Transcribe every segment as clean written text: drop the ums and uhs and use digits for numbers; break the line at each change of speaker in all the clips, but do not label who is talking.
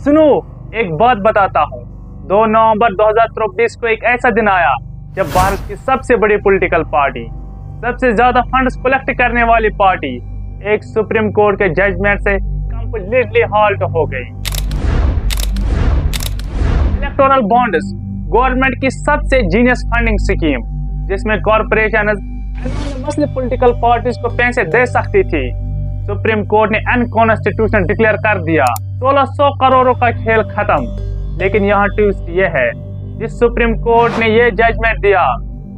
सुनो, एक बात बताता हूँ। 2 नवंबर 2024 को एक ऐसा दिन आया जब भारत की सबसे बड़ी पॉलिटिकल पार्टी, सबसे ज्यादा फंड्स कलेक्ट करने वाली पार्टी एक सुप्रीम कोर्ट के जजमेंट से कंप्लीटली हॉल्ट हो गई। इलेक्टोरल बॉन्ड्स गवर्नमेंट की सबसे जीनियस फंडिंग स्कीम, जिसमें कॉर्पोरेशन मुस्लिम पॉलिटिकल पार्टीज को पैसे दे सकती थी, सुप्रीम कोर्ट ने अनकॉन्स्टिट्यूशनल डिक्लेयर कर दिया। 1600 करोड़ों का खेल खत्म। लेकिन यहाँ ट्विस्ट ये है, जिस सुप्रीम कोर्ट ने ये जजमेंट दिया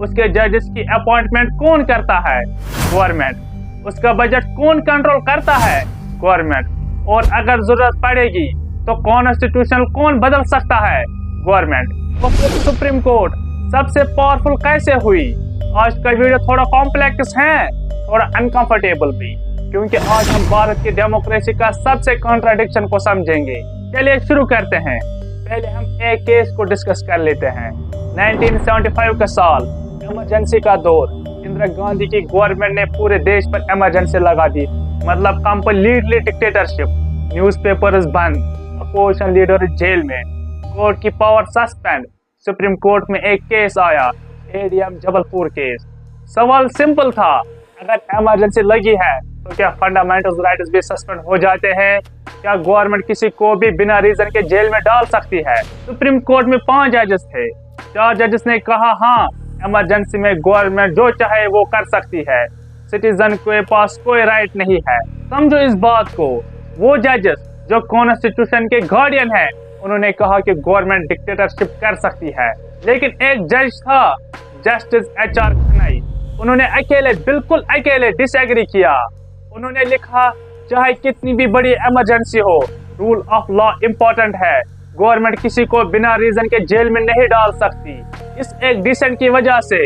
उसके जजेस की अपॉइंटमेंट कौन करता है? गवर्नमेंट। उसका बजट कौन कंट्रोल करता है? गवर्नमेंट। और अगर जरूरत पड़ेगी तो कॉन्स्टिट्यूशन कौन बदल सकता है? गवर्नमेंट। तो फिर सुप्रीम कोर्ट सबसे पावरफुल कैसे हुई? आज का वीडियो थोड़ा कॉम्प्लेक्स है, थोड़ा अनकंफर्टेबल भी, क्योंकि आज हम भारत की डेमोक्रेसी का सबसे कॉन्ट्राडिक्शन को समझेंगे। चलिए शुरू करते हैं। पहले हम एक केस को डिस्कस कर लेते हैं। 1975 का साल, इमरजेंसी का दौर। इंदिरा गांधी की गवर्नमेंट ने पूरे देश पर इमरजेंसी लगा दी, मतलब कंप्लीटली डिक्टेटरशिप। न्यूज़पेपर्स बंद, अपोजिशन लीडर जेल में, कोर्ट की पावर सस्पेंड। सुप्रीम कोर्ट में एक केस आया, एडीएम जबलपुर केस। सवाल सिंपल था, अगर इमरजेंसी लगी है तो क्या फंडामेंटल राइट्स भी सस्पेंड हो जाते हैं? क्या गवर्नमेंट किसी को भी बिना रीजन के जेल में डाल सकती है? सुप्रीम कोर्ट में 5 जजेस थे। 4 जजेस ने कहा हाँ, इमरजेंसी में गवर्नमेंट जो चाहे वो कर सकती है, सिटीजन के पास कोई राइट नहीं है। समझो इस बात को। वो जजेस जो कॉन्स्टिट्यूशन के गार्डियन है, उन्होंने कहा कि गवर्नमेंट डिक्टेटरशिप कर सकती है। लेकिन एक जज था, जस्टिस HR खन्ना, उन्होंने बिल्कुल अकेले डिसएग्री किया। उन्होंने लिखा, चाहे कितनी भी बड़ी इमरजेंसी हो, रूल ऑफ लॉ इम्पोर्टेंट है। गवर्नमेंट किसी को बिना रीजन के जेल में नहीं डाल सकती। इस एक डिसेंट की वजह से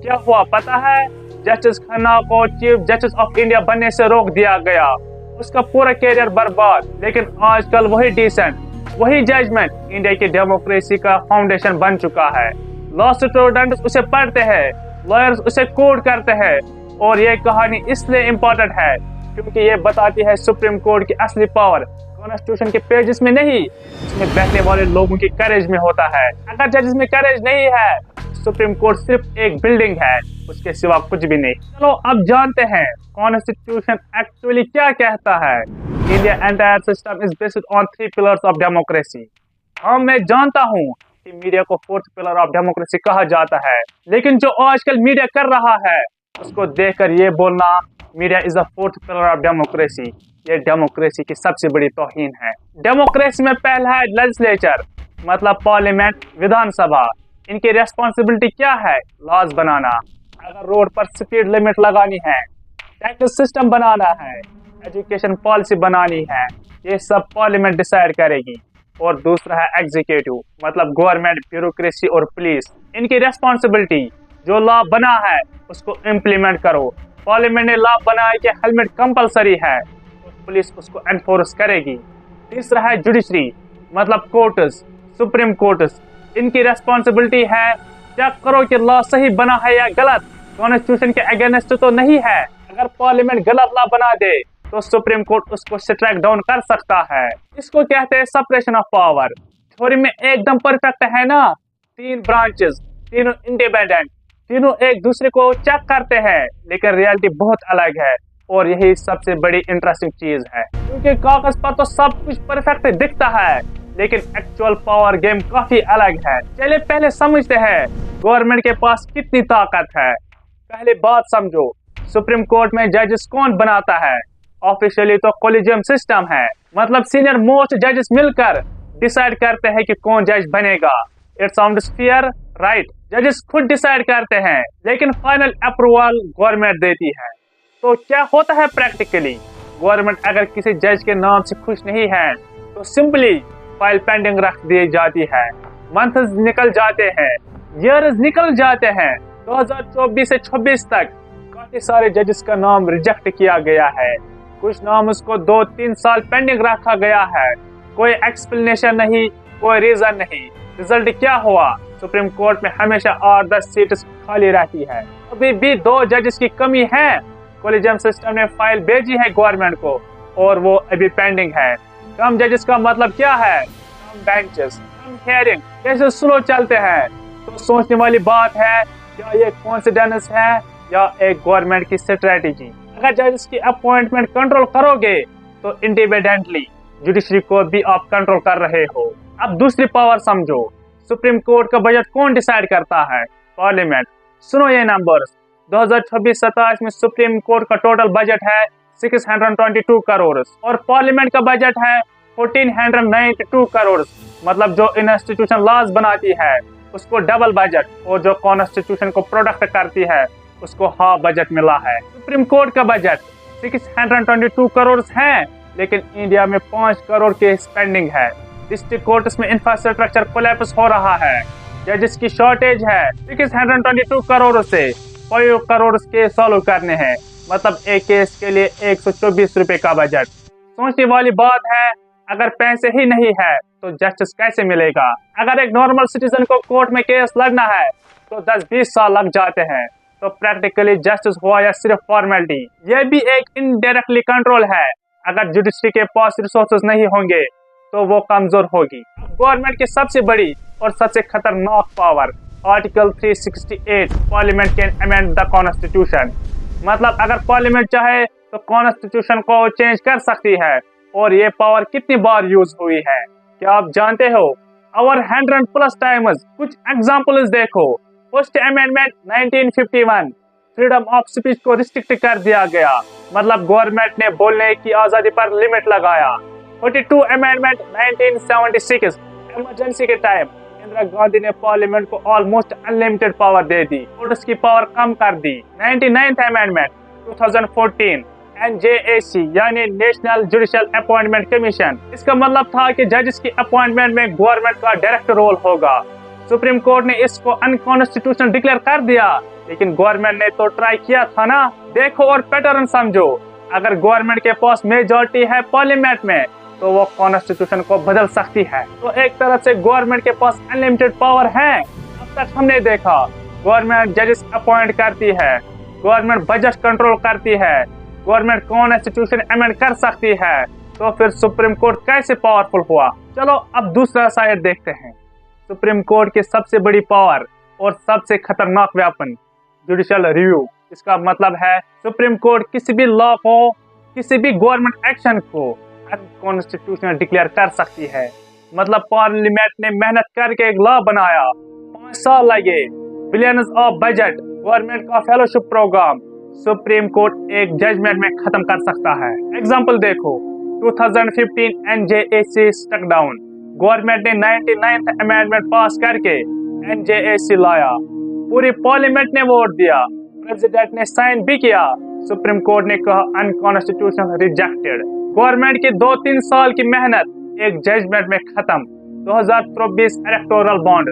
क्या हुआ पता है? जस्टिस खन्ना को चीफ जस्टिस ऑफ इंडिया बनने से रोक दिया गया। उसका पूरा कैरियर बर्बाद। लेकिन आजकल वही डिसेंट, वही जजमेंट इंडिया की डेमोक्रेसी का फाउंडेशन बन चुका है। लॉ स्टूडेंट्स उसे पढ़ते हैं, लॉयर्स उसे कोट करते हैं। और ये कहानी इसलिए इम्पोर्टेंट है क्योंकि ये बताती है सुप्रीम कोर्ट की असली पावर कॉन्स्टिट्यूशन के पेजेस में नहीं, इसमें बैठने वाले लोगों की करेज में होता है। अगर जजेस में करेज नहीं है, सुप्रीम कोर्ट सिर्फ एक बिल्डिंग है, उसके सिवा कुछ भी नहीं। चलो अब जानते हैं कॉन्स्टिट्यूशन एक्चुअली क्या कहता है। India entire system is based on 3 pillars of democracy. हाँ, मैं जानता हूँ कि मीडिया को 4th पिलर ऑफ डेमोक्रेसी कहा जाता है, लेकिन जो आजकल मीडिया कर रहा है उसको देखकर ये बोलना media is the 4th pillar of democracy, ये डेमोक्रेसी की सबसे बड़ी तौहीन है। डेमोक्रेसी में पहला है लेजिस्लेचर, मतलब पार्लियामेंट, विधानसभा। इनकी रेस्पॉन्सिबिलिटी क्या है? लॉज बनाना। अगर रोड पर स्पीड लिमिट लगानी है, टैक्स सिस्टम बनाना है, एजुकेशन पॉलिसी बनानी है, ये सब पार्लियामेंट डिसाइड करेगी। और दूसरा है एग्जीक्यूटिव, मतलब गवर्नमेंट, ब्यूरोक्रेसी और पुलिस। इनकी रेस्पॉन्सिबिलिटी, जो लॉ बना है उसको इम्प्लीमेंट करो। पार्लियामेंट ने लॉ बनाया कि हेलमेट कंपलसरी है, तो पुलिस उसको एनफोर्स करेगी। तीसरा है जुडिशरी, मतलब कोर्ट्स, सुप्रीम कोर्ट्स। इनकी रेस्पॉन्सिबिलिटी है चेक करो कि लॉ सही बना है या गलत, कॉन्स्टिट्यूशन के अगेंस्ट तो नहीं है। अगर पार्लियामेंट गलत लॉ बना दे तो सुप्रीम कोर्ट उसको स्ट्राइक डाउन कर सकता है। इसको कहते हैं सेपरेशन ऑफ पावर। थ्योरी में एकदम परफेक्ट है ना? 3 ब्रांचेस, तीनों इंडिपेंडेंट, तीनों एक दूसरे को चेक करते हैं, लेकिन रियलिटी बहुत अलग है। और यही सबसे बड़ी इंटरेस्टिंग चीज है, क्योंकि कागज पर तो सब कुछ परफेक्ट दिखता है, लेकिन एक्चुअल पावर गेम काफी अलग है। चलिए पहले समझते हैं गवर्नमेंट के पास कितनी ताकत है। पहले बात समझो, सुप्रीम कोर्ट में जजेस कौन बनाता है? ऑफिशियली तो कोलिजियम सिस्टम है, मतलब सीनियर मोस्ट जजेस मिलकर डिसाइड करते हैं कि कौन जज बनेगा। It sounds fair, right? जजेस खुद डिसाइड करते हैं, लेकिन फाइनल अप्रूवल गवर्नमेंट देती है। तो क्या होता है प्रैक्टिकली? गवर्नमेंट अगर किसी जज के नाम से खुश नहीं है तो सिंपली फाइल पेंडिंग रख दी जाती है। मंथ्स निकल जाते हैं, ईयर्स निकल जाते हैं। 2024 से 26 तक काफी सारे जजेस का नाम रिजेक्ट किया गया है। कुछ नाम उसको 2-3 साल पेंडिंग रखा गया है। कोई एक्सप्लेनेशन नहीं, कोई रीजन नहीं। रिजल्ट क्या हुआ? सुप्रीम कोर्ट में हमेशा 8-10 सीट खाली रहती है। अभी भी 2 जजेस की कमी है। कोलिजियम सिस्टम ने फाइल भेजी है गवर्नमेंट को और वो अभी पेंडिंग है। कम जजेस का मतलब क्या है? कम बेंचेस, कम हियरिंग, कैसे स्लो चलते हैं। तो सोचने वाली बात है, क्या ये कोइंसिडेंस है या एक गवर्नमेंट की स्ट्रेटेजी। अगर जजेस की अपॉइंटमेंट कंट्रोल करोगे तो इंडिपेंडेंटली जुडिशरी को भी आप कंट्रोल कर रहे हो। अब दूसरी पावर समझो, सुप्रीम कोर्ट का बजट कौन डिसाइड करता है? पार्लियामेंट। सुनो ये नंबर्स, 2026-27 में सुप्रीम कोर्ट का टोटल बजट है 622 करोड़ और पार्लियामेंट का बजट है 1492 करोड़। मतलब जो इंस्टीट्यूशन लॉज बनाती है उसको डबल बजट, और जो कॉन्स्टिट्यूशन को प्रोडक्ट करती है उसको हाफ बजट मिला है। सुप्रीम कोर्ट का बजट 622 करोड़ है, लेकिन इंडिया में 5 करोड़ की स्पेंडिंग है। डिस्ट्रिक्ट कोर्ट्स में इंफ्रास्ट्रक्चर कोलैप्स हो रहा है, जजेस की शॉर्टेज है। 622 करोड़ से 5 करोड़ केस सॉल्व करने हैं, मतलब एक केस के लिए 124 रुपए का बजट। सोचने वाली बात है, अगर पैसे ही नहीं है तो जस्टिस कैसे मिलेगा? अगर एक नॉर्मल सिटीजन को कोर्ट में केस लड़ना है तो 10-20 साल लग जाते हैं। तो प्रैक्टिकली जस्टिस हुआ या सिर्फ फॉर्मेलिटी? यह भी एक इनडायरेक्टली कंट्रोल है। अगर जुडिशरी के पास रिसोर्सेज नहीं होंगे तो वो कमजोर होगी। गवर्नमेंट की सबसे बड़ी और सबसे खतरनाक power, article 368, parliament can amend the constitution. मतलब अगर पार्लियामेंट चाहे तो कॉन्स्टिट्यूशन को चेंज कर सकती है। और ये पावर कितनी बार यूज हुई है क्या आप जानते हो? Over 100+ times. कुछ एग्जांपल्स देखो। First amendment 1951, freedom of speech को रिस्ट्रिक्ट कर दिया गया, मतलब गवर्नमेंट ने बोलने की आजादी पर लिमिट लगाया। 42 अमेंडमेंट 1976, इमरजेंसी के टाइम इंदिरा गांधी ने पार्लियामेंट को ऑलमोस्ट अनलिमिटेड पावर दे दी और उसकी पावर कम कर दी। 99th अमेंडमेंट 2014, NJAC यानी नेशनल जुडिशियल अपॉइंटमेंट कमीशन। इसका मतलब था कि जजेस की अपॉइंटमेंट में गवर्नमेंट का डायरेक्ट रोल होगा। सुप्रीम कोर्ट ने इसको अनकॉन्स्टिट्यूशनल डिक्लेयर कर दिया, लेकिन गवर्नमेंट ने तो ट्राई किया था ना। देखो और पैटर्न समझो, अगर गवर्नमेंट के पास मेजॉरिटी है पार्लियामेंट में तो वो कॉन्स्टिट्यूशन को बदल सकती है। तो एक तरफ से गवर्नमेंट के पास अनलिमिटेड पावर है। अब तक हमने देखा गवर्नमेंट जजेस अपॉइंट करती है, गवर्नमेंट बजट कंट्रोल करती है, गवर्नमेंट कॉन्स्टिट्यूशन अमेंड कर सकती है। तो फिर सुप्रीम कोर्ट कैसे पावरफुल हुआ? चलो अब दूसरा साइड देखते हैं। सुप्रीम कोर्ट की सबसे बड़ी पावर और सबसे खतरनाक वेपन, जुडिशियल रिव्यू। इसका मतलब है सुप्रीम कोर्ट किसी भी लॉ को, किसी भी गवर्नमेंट एक्शन को अनकॉन्स्टिट्यूशनल डिक्लेयर कर सकती है। मतलब पार्लियामेंट ने मेहनत करके एक लॉ बनाया, 5 साल लगे, बिलियंस ऑफ बजट, गवर्नमेंट का फेलोशिप प्रोग्राम, सुप्रीम कोर्ट एक जजमेंट में खत्म कर सकता है। एग्जांपल देखो, 2015 NJAC स्टक डाउन। गवर्नमेंट ने 99th अमेंडमेंट पास करके NJAC लाया, पूरी पार्लियामेंट ने वोट दिया, प्रेसिडेंट ने साइन भी किया। सुप्रीम कोर्ट ने कहा अनकॉन्स्टिट्यूशनल, रिजेक्टेड। गवर्नमेंट की 2-3 साल की मेहनत एक जजमेंट में खत्म। 2024 इलेक्टोरल बॉन्ड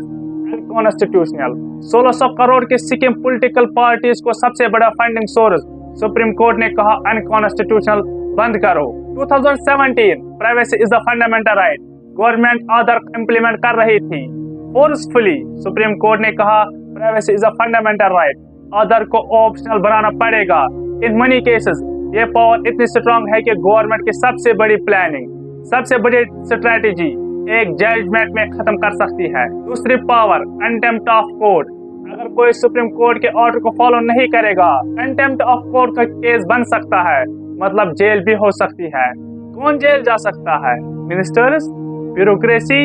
अनकॉन्स्टिट्यूशनल। 1600 करोड़ की स्कीम पॉलिटिकल पार्टीज को सबसे बड़ा फंडिंग सोर्स, सुप्रीम कोर्ट ने कहा अनकॉन्स्टिट्यूशनल, बंद करो। 2017 privacy is the fundamental right, government Aadhaar implement कर रही थी फोर्सफुली। सुप्रीम कोर्ट ने कहा privacy is a fundamental right, Aadhaar को ऑप्शनल बनाना पड़ेगा। इन मनी केसेस ये पावर इतनी स्ट्रांग है कि गवर्नमेंट की सबसे बड़ी प्लानिंग, सबसे बड़ी स्ट्रेटेजी एक जजमेंट में खत्म कर सकती है। दूसरी पावर, कंटेम्प्ट ऑफ कोर्ट। अगर कोई सुप्रीम कोर्ट के ऑर्डर को फॉलो नहीं करेगा, कंटेम्प्ट ऑफ कोर्ट का केस बन सकता है, मतलब जेल भी हो सकती है। कौन जेल जा सकता है? Ministers, bureaucracy,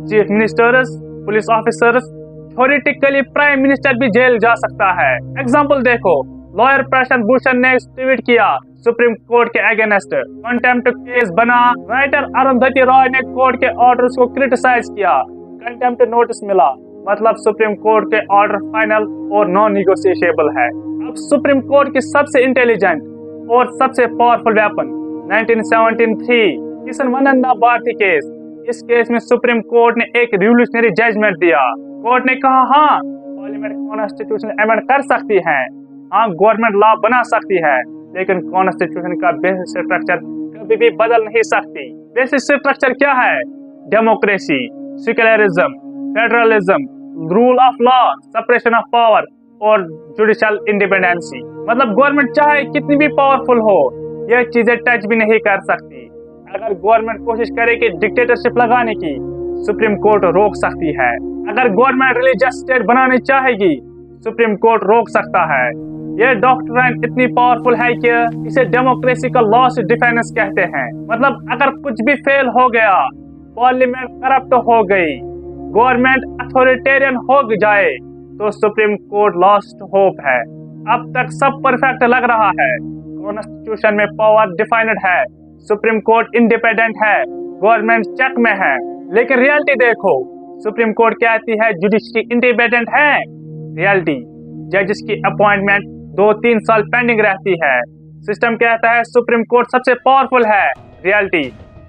chief ministers, police officers, theoretically prime minister भी जेल जा सकता है। एग्जांपल देखो, लॉयर प्रशांत भूषण ने ट्वीट किया सुप्रीम कोर्ट के अगेंस्ट, कंटेम्प्ट केस बना। राइटर अरुंधति रॉय ने कोर्ट के ऑर्डर्स को क्रिटिसाइज किया, कंटेम्प्ट नोटिस मिला। मतलब सुप्रीम कोर्ट के ऑर्डर फाइनल और नॉन निगोशिएबल है। अब सुप्रीम कोर्ट की सबसे इंटेलिजेंट और सबसे powerful weapon, 1973 Kesavananda Bharati case. इस केस में सुप्रीम कोर्ट ने एक रिवोल्यूशनरी जजमेंट दिया। कोर्ट ने कहा हाँ, पार्लियामेंट कॉन्स्टिट्यूशन अमेंड कर सकती है, हाँ गवर्नमेंट लॉ बना सकती है, लेकिन कॉन्स्टिट्यूशन का बेसिक स्ट्रक्चर कभी भी बदल नहीं सकती। बेसिक स्ट्रक्चर क्या है? Democracy, secularism, federalism, rule of law, separation of power और जुडिशियल इंडिपेंडेंसी। मतलब गवर्नमेंट चाहे कितनी भी पावरफुल हो, यह चीजें टच भी नहीं कर सकती। अगर गवर्नमेंट कोशिश करे कि डिक्टेटरशिप लगाने की, सुप्रीम कोर्ट रोक सकती है। अगर गवर्नमेंट रिलीजियस स्टेट बनानी चाहेगी, सुप्रीम कोर्ट रोक सकता है। ये डॉक्ट्राइन इतनी पावरफुल है कि इसे डेमोक्रेसी का लॉस्ट डिफेंस कहते हैं। मतलब अगर कुछ भी फेल हो गया, पार्लियामेंट करप्ट हो गई, गवर्नमेंट अथॉरिटेरियन हो जाए, तो सुप्रीम कोर्ट लास्ट होप है। अब तक सब परफेक्ट लग रहा है, कॉन्स्टिट्यूशन में पावर डिफाइंड है, सुप्रीम कोर्ट इंडिपेंडेंट है, गवर्नमेंट चेक में है। लेकिन रियलिटी देखो, सुप्रीम कोर्ट कहती है जुडिशरी इंडिपेंडेंट है। रियलिटी जजेस की अपॉइंटमेंट 2-3 साल पेंडिंग रहती है। सिस्टम कहता है सुप्रीम कोर्ट सबसे पावरफुल है। रियलिटी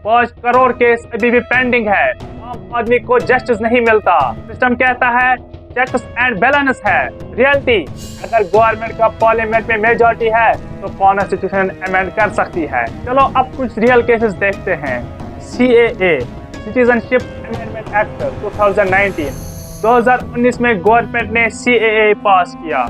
5 करोड़ केस अभी भी पेंडिंग है, आम आदमी को जस्टिस नहीं मिलता। सिस्टम कहता है चेक्स एंड बैलेंस है। रियलिटी अगर गवर्नमेंट का पार्लियामेंट में मेजॉरिटी है तो कॉन्स्टिट्यूशन अमेंड कर सकती है। चलो अब कुछ रियल केसेस देखते हैं। CAA सिटीजनशिप अमेंडमेंट एक्ट 2019 में गवर्नमेंट ने CAA पास किया।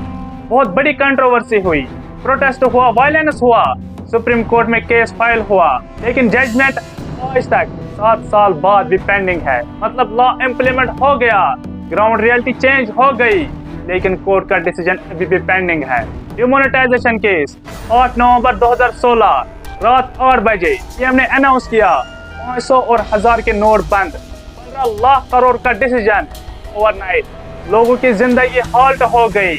बहुत बड़ी कंट्रोवर्सी हुई, प्रोटेस्ट हुआ, वायलेंस हुआ, सुप्रीम कोर्ट में केस फाइल हुआ, लेकिन जजमेंट आज तक 7 साल बाद भी पेंडिंग है। मतलब लॉ इम्प्लीमेंट हो गया, ग्राउंड रियलिटी चेंज हो गई, लेकिन कोर्ट का डिसीजन अभी भी पेंडिंग है। डिमोनेटाइजेशन केस 8 नवंबर 2016 रात 8 बजे पीएम ने अनाउंस किया 500 और 1000 के नोट बंद। 15 लाख करोड़ का डिसीजन ओवरनाइट। लोगों की जिंदगी हॉल्ट हो गई,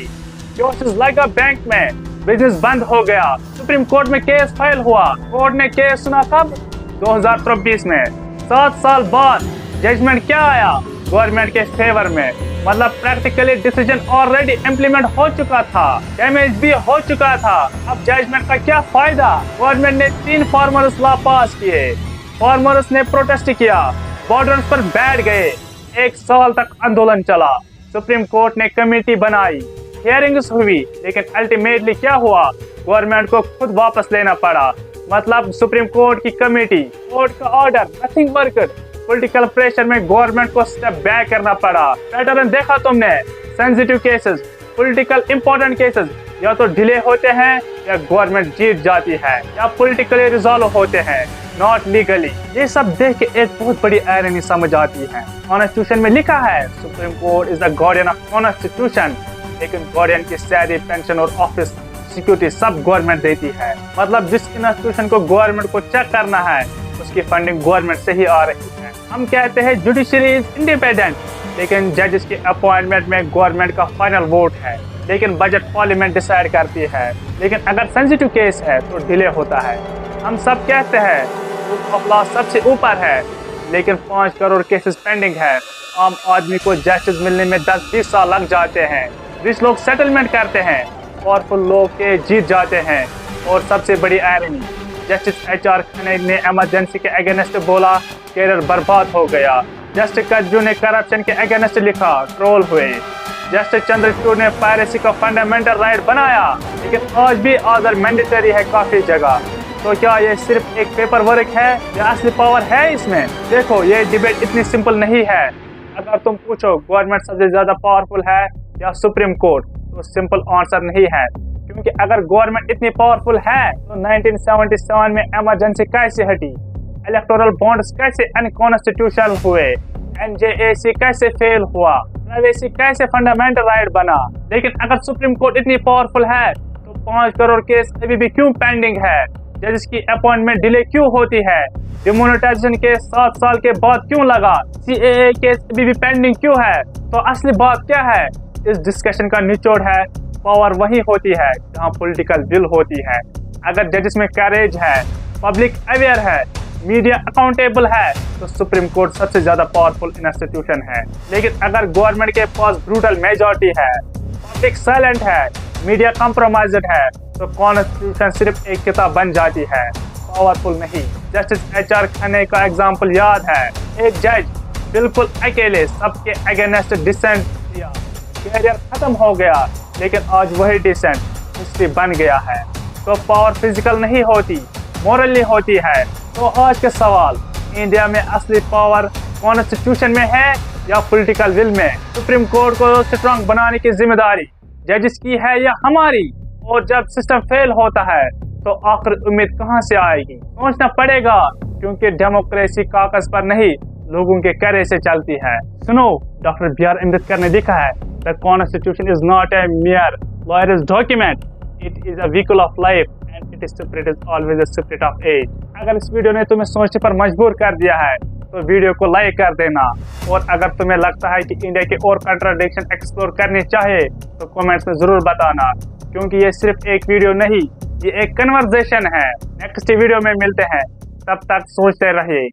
लगा बैंक में, बिजनेस बंद हो गया। सुप्रीम कोर्ट में केस फाइल हुआ। कोर्ट ने केस सुना कब? 2024 में। 7 साल बाद जजमेंट क्या आया? गवर्नमेंट के फेवर में। मतलब प्रैक्टिकली डिसीजन ऑलरेडी इम्प्लीमेंट हो चुका था, डैमेज भी हो चुका था। अब जजमेंट का क्या फायदा? गवर्नमेंट ने 3 फार्मर्स लॉ पास किए, फार्मर्स ने प्रोटेस्ट किया, बॉर्डर्स पर बैठ गए, 1 साल तक आंदोलन चला। सुप्रीम कोर्ट ने कमेटी बनाई, हियरिंग्स हुई, लेकिन अल्टीमेटली क्या हुआ? गवर्नमेंट को खुद वापस लेना पड़ा। मतलब सुप्रीम कोर्ट की कमेटी, कोर्ट का order, nothing worked. Political pressure में गवर्नमेंट को स्टेप बैक करना पड़ा। पैटर्न देखा तुमने? Sensitive cases, political important cases या तो डिले होते हैं या गवर्नमेंट जीत जाती है या पॉलिटिकली रिजॉल्व होते हैं, नॉट लीगली। ये सब देख के एक बहुत बड़ी आयरनी समझ आती है। कॉन्स्टिट्यूशन में लिखा है supreme court is the guardian of constitution, लेकिन गार्डियन की सैलरी, पेंशन और ऑफिस सिक्योरिटी सब गवर्नमेंट देती है। मतलब जिस इंस्टीट्यूशन को गवर्नमेंट को चेक करना है उसकी फंडिंग गवर्नमेंट से ही आ रही है। हम कहते हैं जुडिशरी इज इंडिपेंडेंट, लेकिन जजेस की अपॉइंटमेंट में गवर्नमेंट का फाइनल वोट है, लेकिन बजट पार्लियामेंट डिसाइड करती है। लेकिन अगर सेंसिटिव केस है तो डिले होता है। हम सब कहते हैं बुक ऑफ लॉ सबसे ऊपर है, लेकिन 5 करोड़ केसेस पेंडिंग है। आम आदमी को जस्टिस मिलने में 10-20 साल लग जाते हैं। रिच लोग सेटलमेंट करते हैं, पावरफुल लोग के जीत जाते हैं। और सबसे बड़ी आयरनी, जस्टिस HR खन्ना ने इमरजेंसी के अगेंस्ट बोला, कैरियर बर्बाद हो गया। जस्टिस कज्जू ने करप्शन के अगेंस्ट लिखा, ट्रोल हुए। जस्टिस चंद्रचूड़ ने पायरेसी को फंडामेंटल राइट बनाया, लेकिन आज भी आज़ाद मैंडेटरी है काफी जगह। तो क्या ये सिर्फ एक पेपर वर्क है या असली पावर है इसमें? देखो, ये डिबेट इतनी सिंपल नहीं है। अगर तुम पूछो गवर्नमेंट सबसे ज्यादा पावरफुल है या सुप्रीम कोर्ट, तो सिंपल आंसर नहीं है। क्योंकि अगर गवर्नमेंट इतनी पावरफुल है तो 1977 में इमरजेंसी कैसे हटी, इलेक्टोरल बॉन्ड्स कैसे अनकॉन्स्टिट्यूशनल हुए, NJAC कैसे फेल हुआ, प्राइवेसी कैसे फंडामेंटल राइट बना। लेकिन अगर सुप्रीम कोर्ट इतनी पावरफुल है तो 5 करोड़ केस अभी भी क्यों पेंडिंग है? जजेस की अपॉइंटमेंट डिले क्यों होती है? डिमोनेटाइजेशन केस 7 साल के बाद क्यों लगा? CAA केस अभी भी पेंडिंग क्यों है? तो असली बात क्या है? इस डिस्कशन का निचोड़ है, पावर वही होती है जहां पॉलिटिकल विल होती है। अगर जजेस में करेज है, पब्लिक अवेयर है, मीडिया अकाउंटेबल है, तो सुप्रीम कोर्ट सबसे ज्यादा पावरफुल इंस्टीट्यूशन है। लेकिन अगर गवर्नमेंट के पास ब्रूटल मेजॉरिटी है, पब्लिक साइलेंट है, मीडिया कॉम्प्रोमाइज्ड है, तो कॉन्स्टिट्यूशन सिर्फ एक किताब बन जाती है, पावरफुल नहीं। जस्टिस HR खन्ना का एग्जाम्पल याद है। एक जज बिल्कुल अकेले सबके अगेंस्ट डिसेंट दिया, कैरियर खत्म हो गया, लेकिन आज वही डिसेंट हिस्ट्री बन गया है। तो पावर फिजिकल नहीं होती, मोरली होती है। तो आज के सवाल, इंडिया में असली पावर कॉन्स्टिट्यूशन में है या पॉलिटिकल विल में? सुप्रीम कोर्ट को स्ट्रांग बनाने की जिम्मेदारी जजेस की है या हमारी? और जब सिस्टम फेल होता है तो आखिर उम्मीद कहां से आएगी? सोचना पड़ेगा, क्योंकि डेमोक्रेसी कागज पर नहीं लोगों के करे से चलती है। सुनो, डॉक्टर B.R. अम्बेडकर ने लिखा है, the constitution is not a mere lawyer's document, it is a vehicle of life and its spirit is always a spirit of age। अगर इस वीडियो ने तुम्हें सोचने पर मजबूर कर दिया है तो वीडियो को लाइक कर देना, और अगर तुम्हें लगता है कि इंडिया के और कंट्राडिक्शन एक्सप्लोर करनी चाहिए तो कमेंट्स में जरूर बताना, क्योंकि ये सिर्फ एक वीडियो नहीं, ये एक कन्वर्सेशन है। नेक्स्ट वीडियो में मिलते हैं, तब तक सोचते रहिए।